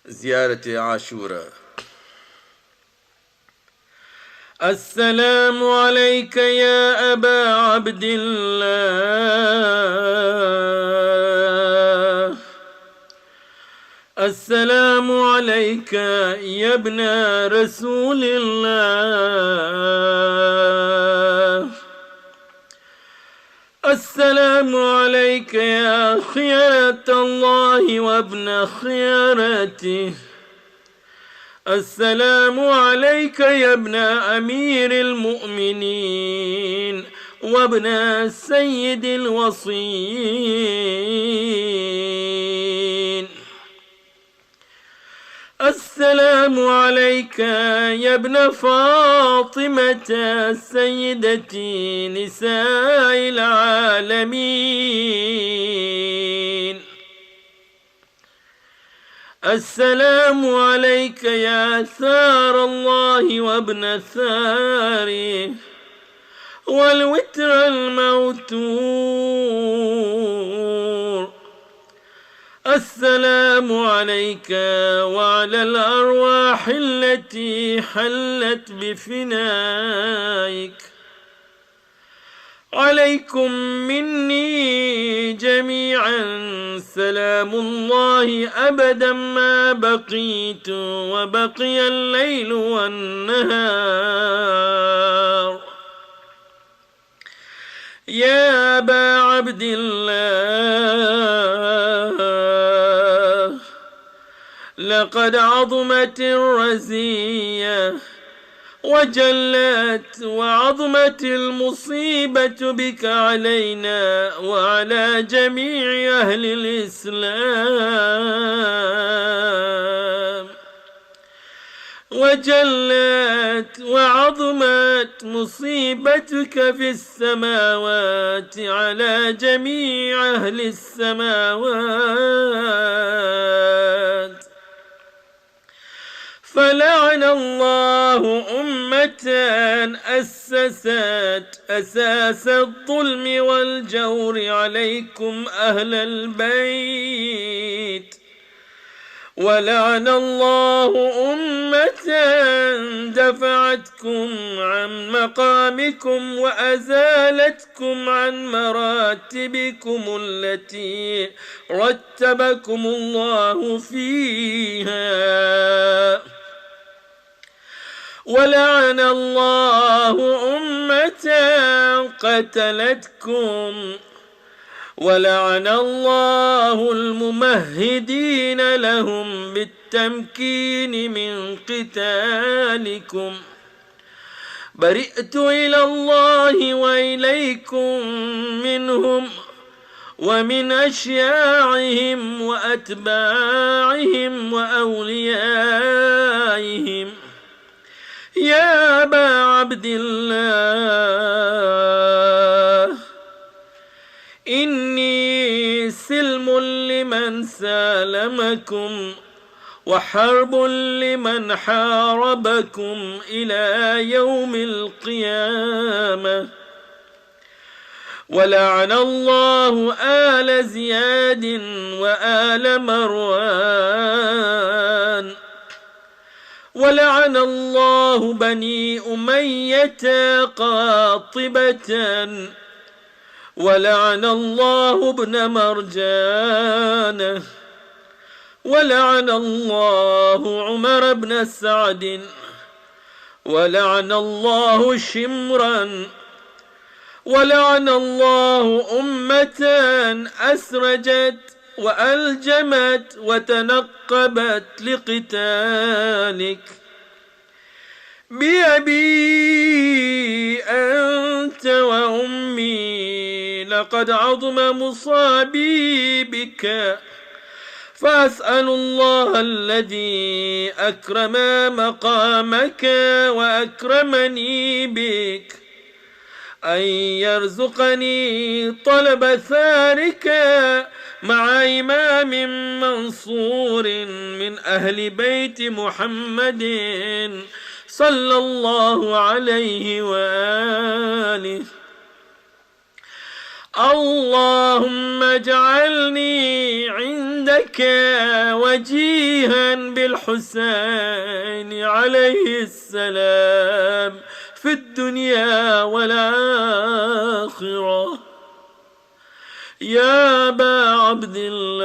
زيارة عاشوراء. السلام عليك يا أبا عبد الله، السلام عليك يا ابن رسول الله، السلام عليك يا خيرة الله وابن خيرته، السلام عليك يا ابن أمير المؤمنين وابن سيد الوصيين، السلام عليك يا ابن فاطمة سيدتي نساء العالمين، السلام عليك يا ثار الله وابن ثاره والوتر الموتور، السلام عليك وعلى الأرواح التي حلت بفنائك، عليكم مني جميعا سلام الله أبدا ما بقيت وبقي الليل والنهار. يا أبا عبد الله، لقد عظمت الرزية وجلت وعظمت المصيبة بك علينا وعلى جميع أهل الإسلام، وجلت وعظمت مصيبتك في السماوات على جميع أهل السماوات، فلعن الله أمة أسست أساس الظلم والجور عليكم أهل البيت، ولعن الله أمة دفعتكم عن مقامكم وأزالتكم عن مراتبكم التي رتبكم الله فيها، ولعن الله أمة قتلتكم، ولعن الله الممهدين لهم بالتمكين من قتالكم. برئت إلى الله وإليكم منهم ومن أشياعهم وأتباعهم وأوليائهم. يا أبا عبد الله، إني سلم لمن سالمكم وحرب لمن حاربكم إلى يوم القيامة. ولعن الله آل زياد وآل مروان، ولعن الله بني أمية قاطبة، ولعن الله ابن مرجان، ولعن الله عمر بن سعد، ولعن الله شمرا، ولعن الله أمة أسرجت وألجمت وتنقبت لقتالك. بأبي أنت وأمي لقد عظم مصابي بك، فأسأل الله الذي أكرم مقامك وأكرمني بك أن يرزقني طلب ثارك مع إمام منصور من أهل بيت محمد صلى الله عليه وآله. اللهم اجعلني عندك بك وجيها بالحسين عليه السلام في الدنيا والآخرة. يا أبا عبد الله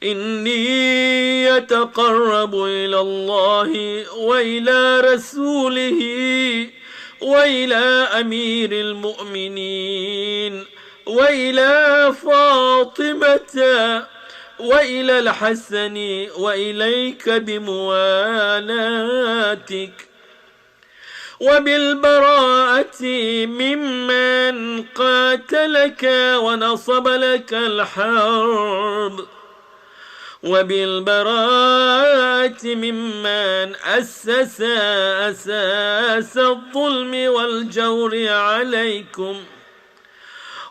إني أتقرب إلى الله وإلى رسوله وإلى أمير المؤمنين وإلى فاطمة وإلى الحسن وإليك بموالاتك وبالبراءة ممن قاتلك ونصب لك الحرب وبالبراءة ممن أسس أساس الظلم والجور عليكم.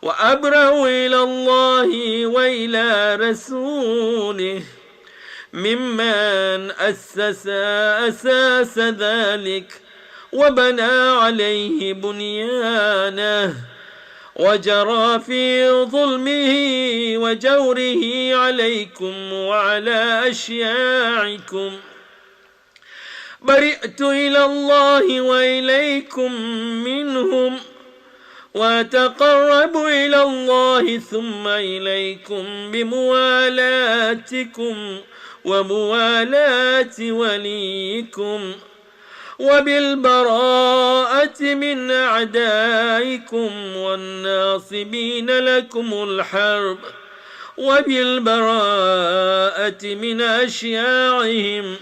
وأبرأ إلى الله وإلى رسوله ممن أسس أساس ذلك وبنى عليه بنيانه وجرى في ظلمه وجوره عليكم وعلى أشياعكم. برئت إلى الله وإليكم منهم وأتقرب إلى الله ثم إليكم بموالاتكم وموالاة وليكم وبالبراءة من أعدائكم والناصبين لكم الحرب وبالبراءة من أشياعهم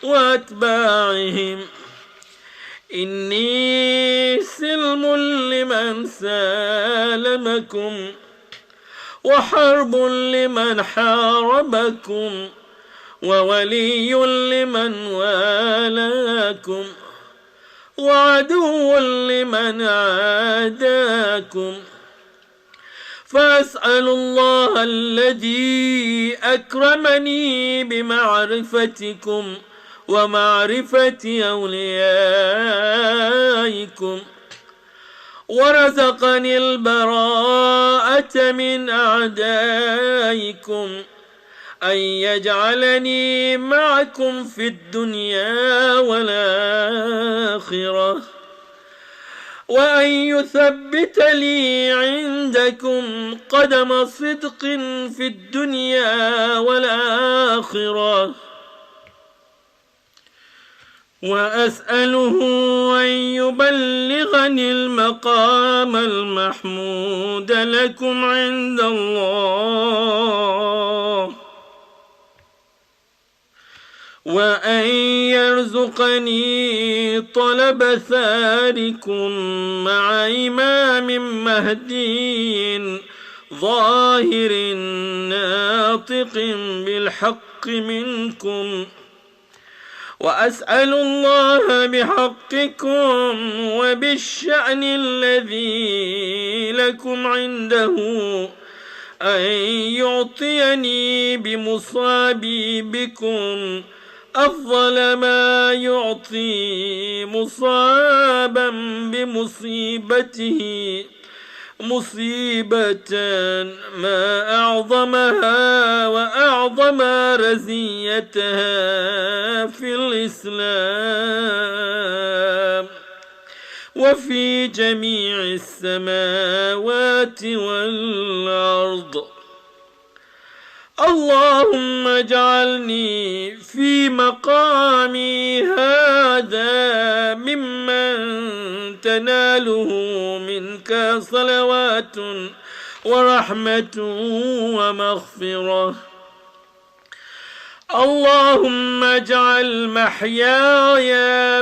وأتباعهم. إني سلم لمن سالمكم وحرب لمن حاربكم وولي لمن والاكم وعدو لمن عاداكم. فأسأل الله الذي أكرمني بمعرفتكم ومعرفة أوليائكم ورزقني البراءة من أعدائكم أن يجعلني معكم في الدنيا والآخرة وأن يثبت لي عندكم قدم صدق في الدنيا والآخرة. وأسأله أن يبلغني المقام المحمود لكم عند الله وأن يرزقني طلب ثاركم مع إمام مهدي ظاهر ناطق بالحق منكم. وأسأل الله بحقكم وبالشأن الذي لكم عنده أن يعطيني بمصابي بكم أفضل ما يعطي مصابا بمصيبته مصيبة ما أعظمها وأعظم رزيتها في الإسلام وفي جميع السماوات والأرض. اللهم اجعلني في مقامي هذا ممن تناله منك صلوات ورحمة ومغفرة. اللهم اجعل محياي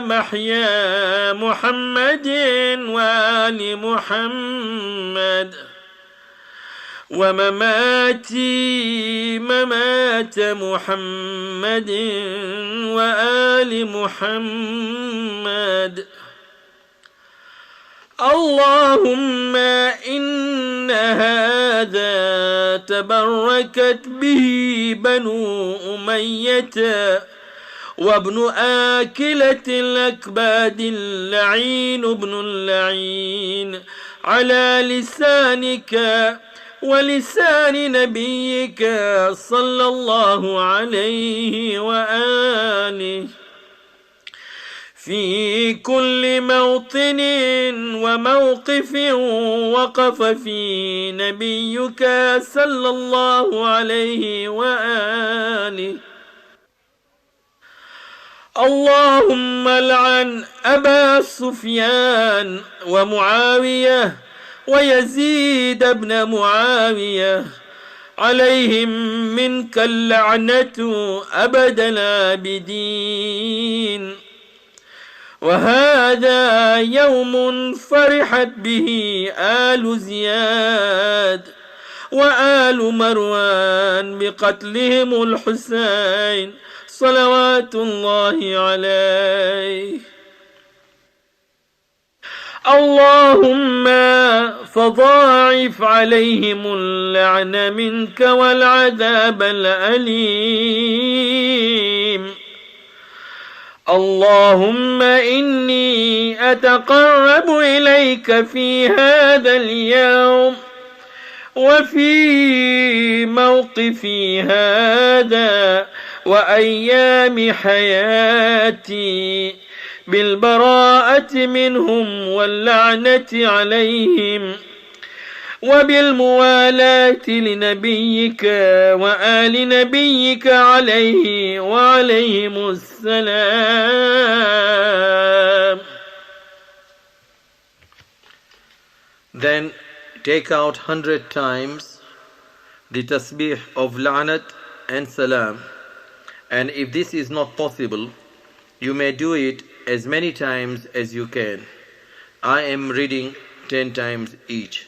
محيا محمد وآل محمد ومماتي ممات محمد وآل محمد. اللهم إن هذا تبركت به بنو أمية وابن آكلة الأكباد اللعين ابن اللعين على لسانك ولسان نبيك صلى الله عليه وآله في كل موطن وموقف وقف فيه نبيك صلى الله عليه وآله. اللهم لعن أبا سفيان ومعاوية ويزيد بن معاوية عليهم منك اللعنة أبد الآبدين. وهذا يوم فرحت به آل زياد وآل مروان بقتلهم الحسين صلوات الله عليه. اللهم فضاعف عليهم اللعن منك والعذاب الأليم. اللهم إني أتقرب إليك في هذا اليوم وفي موقفي هذا وأيام حياتي بالبراءة منهم واللعنة عليهم وبالموالاة لنبيك وآل نبيك عليه وعليهم السلام. Then take out 100 times the tasbih of la'nat and salam, and if this is not possible, you may do it as many times as you can. I am reading 10 times each.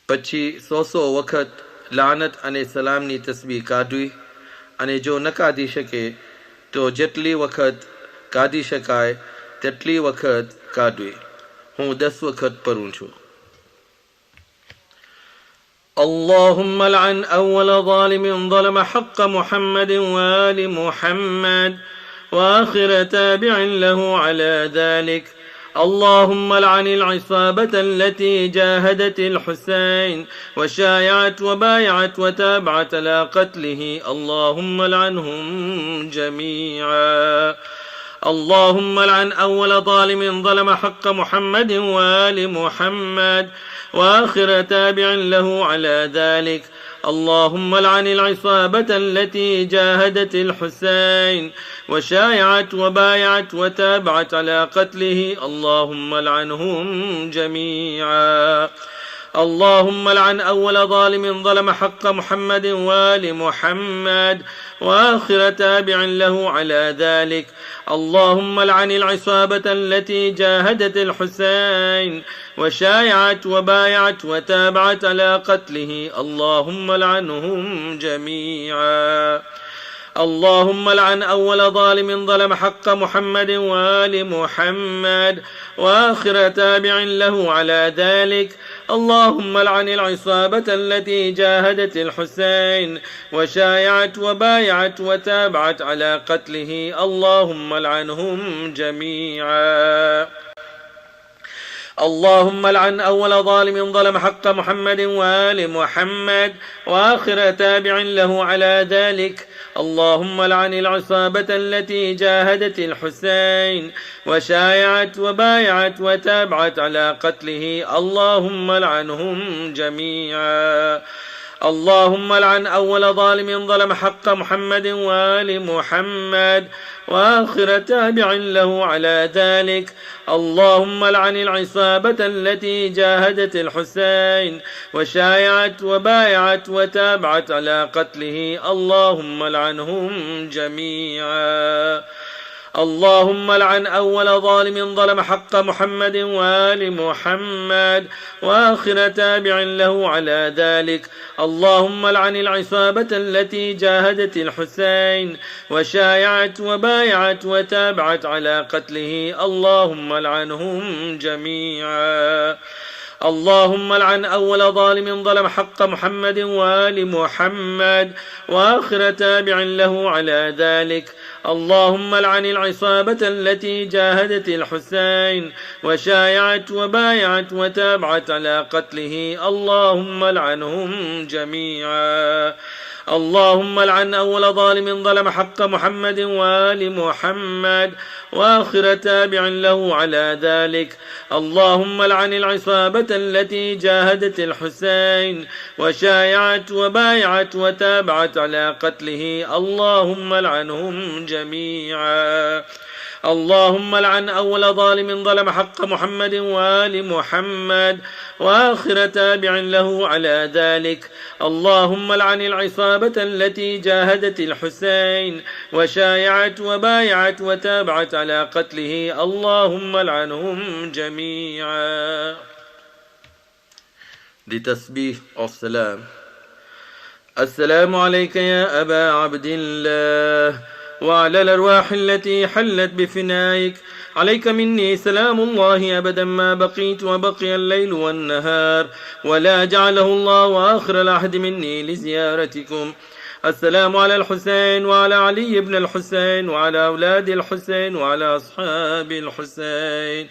પછી 100 વખત લાનત અને સલામની તસ્બીહ કાઢવી, અને જો ન કાઢી શકે તો જેટલી વખત કાઢી શકાય તેટલી વખત કાઢવી. હું 10 વખત પઢું છું. اللهم لعن أول ظالم ظلم حق محمد وآل محمد وآخر تابع له على ذلك. اللهم لعن العصابة التي جاهدت الحسين وشايعت وبايعت وتابعت على قتله. اللهم لعنهم جميعا. اللهم لعن أول ظالم ظلم حق محمد وآل محمد وآخر تابع له على ذلك. اللهم لعن العصابة التي جاهدت الحسين وشايعت وبايعت وتابعت على قتله. اللهم لعنهم جميعا. اللهم لعن أول ظالم ظلم حق محمد وآل محمد وآخر تابع له على ذلك. اللهم لعن العصابة التي جاهدت الحسين وشايعت وبايعت وتابعت على قتله. اللهم لعنهم جميعا. اللهم لعن أول ظالم ظلم حق محمد وآل محمد وآخر تابع له على ذلك. اللهم لعن العصابة التي جاهدت الحسين وشايعت وبايعت وتابعت على قتله. اللهم لعنهم جميعا. اللهم لعن أول ظالم ظلم حق محمد وآل محمد وآخر تابع له على ذلك. اللهم لعن العصابة التي جاهدت الحسين وشايعت وبايعت وتابعت على قتله. اللهم لعنهم جميعا. اللهم لعن أول ظالم ظلم حق محمد وآل محمد وآخر تابع له على ذلك. اللهم لعن العصابة التي جاهدت الحسين وشايعت وبايعت وتابعت على قتله. اللهم لعنهم جميعا. اللهم لعن أول ظالم ظلم حق محمد وآل محمد وآخر تابع له على ذلك. اللهم لعن العصابة التي جاهدت الحسين وشايعت وبايعت وتابعت على قتله. اللهم لعنهم جميعا. اللهم لعن أول ظالم ظلم حق محمد وآل محمد وآخر تابع له على ذلك. اللهم لعن العصابة التي جاهدت الحسين وشايعت وبايعت وتابعت على قتله، اللهم لعنهم جميعا. اللهم لعن أول ظالم ظلم حق محمد وآل محمد وآخر تابع له على ذلك. اللهم لعن العصابة التي جاهدت الحسين وشايعت وبايعت وتابعت على قتله، اللهم لعنهم جميعا. اللهم لعن أول ظالم ظلم حق محمد وآل محمد وآخر تابع له على ذلك. اللهم لعن العصابة التي جاهدت الحسين وشايعت وبايعت وتابعت على قتله، اللهم لعنهم جميعا. The tasbih of salam. السلام عليك يا أبا عبد الله وعلى الأرواح التي حلت بفنائك، عليك مني سلام الله أبدا ما بقيت وبقي الليل والنهار، ولا جعله الله وآخر العهد مني لزيارتكم. السلام على الحسين وعلى علي بن الحسين وعلى أولاد الحسين وعلى أصحاب الحسين.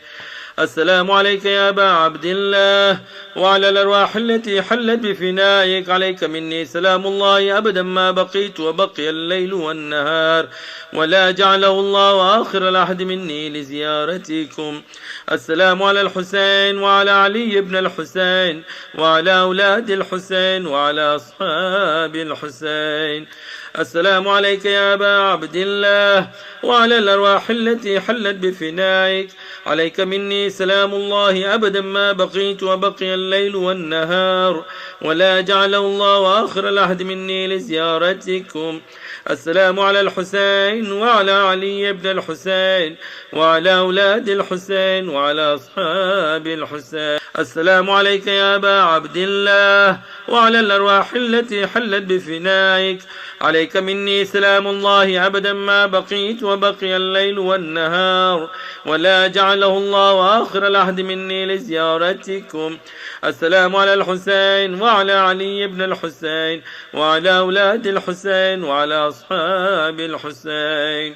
السلام عليك يا أبا عبد الله وعلى الأرواح التي حلت بفنائك، عليك مني سلام الله أبدا ما بقيت وبقي الليل والنهار، ولا جعله الله وآخر العهد مني لزيارتكم. السلام على الحسين وعلى علي بن الحسين وعلى أولاد الحسين وعلى أصحاب الحسين. السلام عليك يا أبا عبد الله وعلى الأرواح التي حلت بفنائك، عليك مني سلام الله أبدا ما بقيت وبقي الليل والنهار، ولا جعله الله وآخر العهد مني لزيارتكم. السلام على الحسين وعلى علي بن الحسين وعلى أولاد الحسين وعلى أصحاب الحسين. السلام عليك يا أبا عبد الله وعلى الأرواح التي حلت بفنائك، عليك مني سلام الله أبدا ما بقيت وبقي الليل والنهار، ولا جعله الله وآخر العهد مني لزيارتكم. السلام على الحسين وعلى علي بن الحسين وعلى أولاد الحسين وعلى أصحاب الحسين.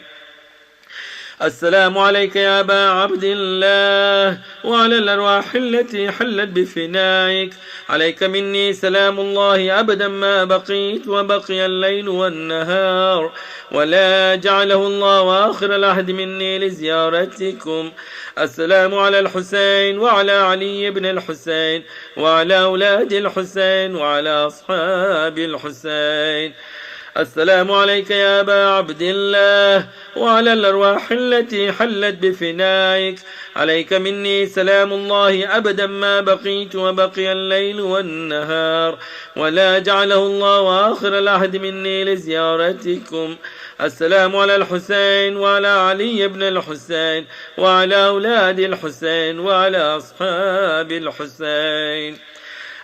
السلام عليك يا أبا عبد الله وعلى الأرواح التي حلت بفنائك، عليك مني سلام الله أبدا ما بقيت وبقي الليل والنهار، ولا جعله الله وآخر العهد مني لزيارتكم. السلام على الحسين وعلى علي بن الحسين وعلى أولاد الحسين وعلى أصحاب الحسين. السلام عليك يا أبا عبد الله وعلى الأرواح التي حلت بفنائك، عليك مني سلام الله أبدا ما بقيت وبقي الليل والنهار، ولا جعله الله وآخر العهد مني لزيارتكم. السلام على الحسين وعلى علي بن الحسين وعلى أولاد الحسين وعلى أصحاب الحسين.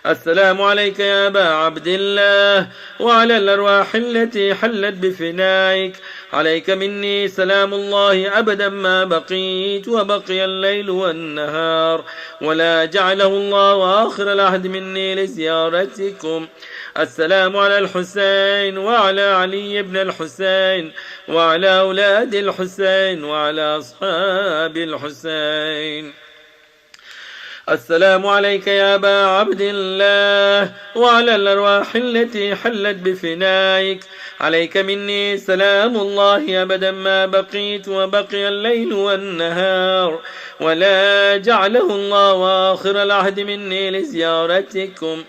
السلام عليك يا أبا عبد الله وعلى الأرواح التي حلت بفنائك، عليك مني سلام الله أبدا ما بقيت وبقي الليل والنهار، ولا جعله الله وآخر العهد مني لزيارتكم. السلام على الحسين وعلى علي بن الحسين وعلى أولاد الحسين وعلى أصحاب الحسين. السلام عليك يا أبا عبد الله وعلى الأرواح التي حلت بفنائك، عليك مني سلام الله أبدا ما بقيت وبقي الليل والنهار، ولا جعله الله وآخر العهد مني لزيارتكم.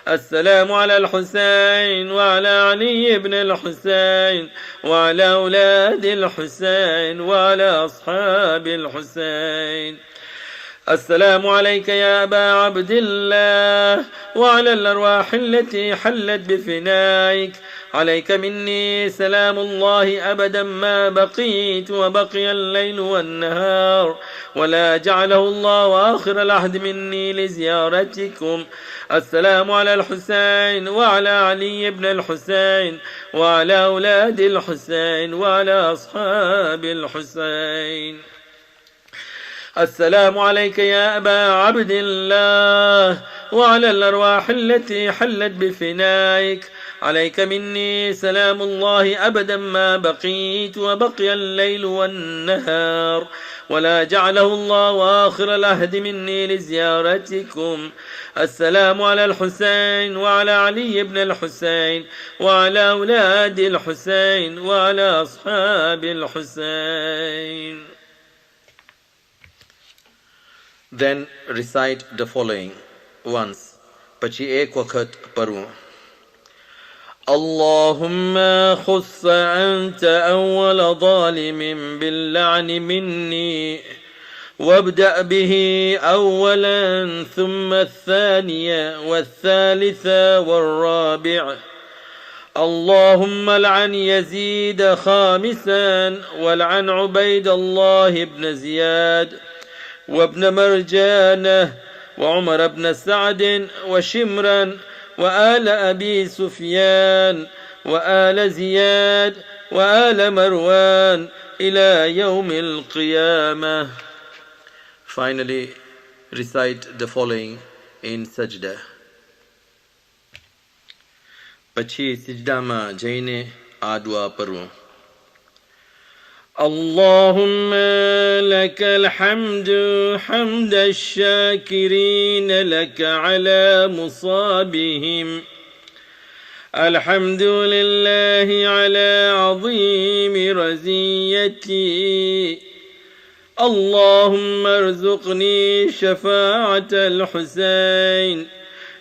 السلام على الحسين وعلى علي بن الحسين وعلى أولاد الحسين وعلى أصحاب الحسين. السلام عليك يا أبا عبد الله وعلى الأرواح التي حلت بفنائك، عليك مني سلام الله أبدا ما بقيت وبقي الليل والنهار، ولا جعله الله وآخر العهد مني لزيارتكم. السلام على الحسين وعلى علي بن الحسين وعلى أولاد الحسين وعلى أصحاب الحسين. السلام عليك يا أبا عبد الله وعلى الأرواح التي حلت بفنائك. عليك مني سلام الله أبدا ما بقيت وبقي الليل والنهار، ولا جعله الله آخر العهد مني لزيارتكم. السلام على الحسين وعلى علي بن الحسين وعلى أولاد الحسين وعلى أصحاب الحسين. Then recite the following once. પછી એક વખત પઢવું. اللهم خص أنت أول ظالم باللعن مني، وابدأ به أولا ثم الثانية والثالثة والرابعة. اللهم لعن يزيد خامسا، والعن عبيد الله بن زياد وابن مرجانة وعمر بن سعد وشمرا وآل أبي سفيان وآل زياد وآل مروان إلى يوم القيامة. Finally, recite the following in sajda. પછી સિજદામાં જઈને આ દુઆ પઢવું. اللهم لك الحمد حمد الشاكرين لك على مصابهم. الحمد لله على عظيم رزيتي. اللهم ارزقني شفاعة الحسين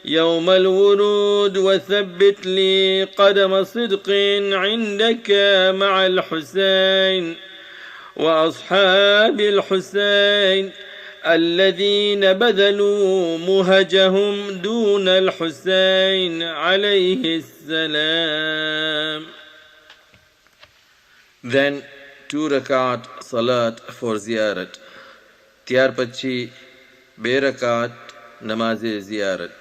يوم الورود، وثبت لي قدم صدق عندك مع الحسين وأصحاب الحسين الذين بذلوا مهجهم دون الحسين عليه السلام. Then 2 rakat salat for ziyarat. ત્યાર પછી 2 rakat namaze ziyarat.